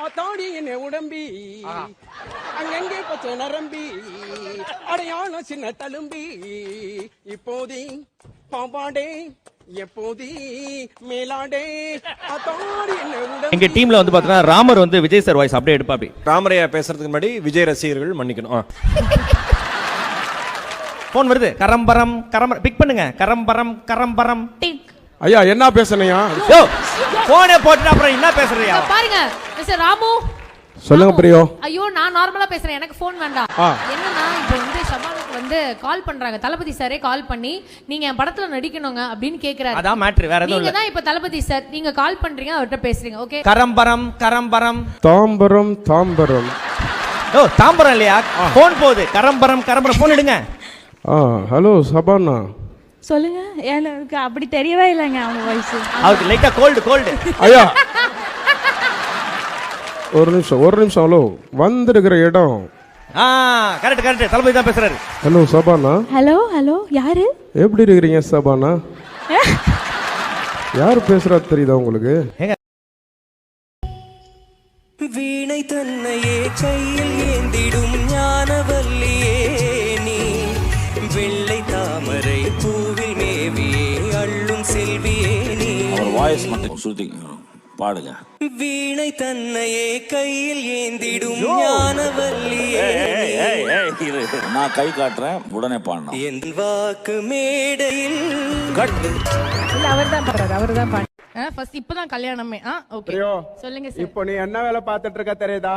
அத்தாடி என்ன உடம்பி அங்கங்கே பச்சை நரம்பி அடையாளம் சின்ன தழும்பி இப்போதி பாம்பாடே எப்போதி மேலாடே அத்தாடி என்ன உடம்பி. எங்க டீம்ல வந்து பாத்தீங்கன்னா ராமர் வந்து விஜய் சார் வாய்ஸ் அப்படியே எடுப்பாப்பி. ராமரையா பேசுறதுக்கு முன்னாடி விஜய் ரசிகர்கள் மன்னிக்கணும். போன் வருது. கரம்பரம் கரம்பரம் பிக் பண்ணுங்க. கரம்பரம் கரம்பரம் டிக். ஐயா என்ன பேசணையா? யோ போனே போட்டு அப்புறம் என்ன பேசுறியா? பாருங்க மிஸ்டர் ராமு. சொல்லுங்க பிரியோ. ஐயோ நான் நார்மலா பேசுறேன், எனக்கு போன் வேண்டாம். என்னன்னா இப்போ வந்து ஷபானுக்கு வந்து கால் பண்றாங்க, தளபதி சாரே கால் பண்ணி நீங்க என் படத்துல நடிக்கணுங்க அப்படின்னு கேக்குறாரு. அதான் மேட்டர், வேற எதுவும் இல்ல. நீங்க தான் இப்ப தளபதி சார், நீங்க கால் பண்றீங்க, அவர்ட்ட பேசுறீங்க. ஓகே. கரம்பரம் கரம்பரம் தாம்பரம் தாம்பரம். ஓ தாம்பரம் இல்லையா? போன் போகுது. கரம்பரம் கரம்பரம் போன் எடுங்க. ஹலோ சபானா. சொல்லுங்க. எனக்கு அப்படி தெரியவே இல்லைங்க அவங்க வாய்ஸ். அவருக்கு லைட்டா கோல்டு. ஐயா ஒரு நிமிஷம் ஹலோ. வந்திருக்கிற இடம் கரெக்ட் தளபதி தான் பேசுறாரு. ஹலோ சபானா. ஹலோ யாரு? எப்படி இருக்கிறீங்க சபானா? யார் பேசுறா தெரியுதா உங்களுக்கு? வீணை தன்னையே கையில் ஏந்திடும் ஞானவல்லியே நீ, வெள்ளை தாமரை பூவில் மேவியே அள்ளும் செல்வியே நீ. அவர் வாய்ஸ் மட்டும் சுருதி பாடுங்க. வீணை தன்னையே கையில் ஏந்திடும் ஞானவல்லியே இது நான் கை காட்டுறேன், உடனே பாடணும். என் வாக்கு மேடையில் இல்ல அவர்தான் பாடுறாரு. ஃபர்ஸ்ட் இப்பதான் கல்யாணமே. ஓகே சொல்லுங்க சார். இப்போ நீ என்ன வேலை பார்த்துட்டு இருக்க தெரியுதா?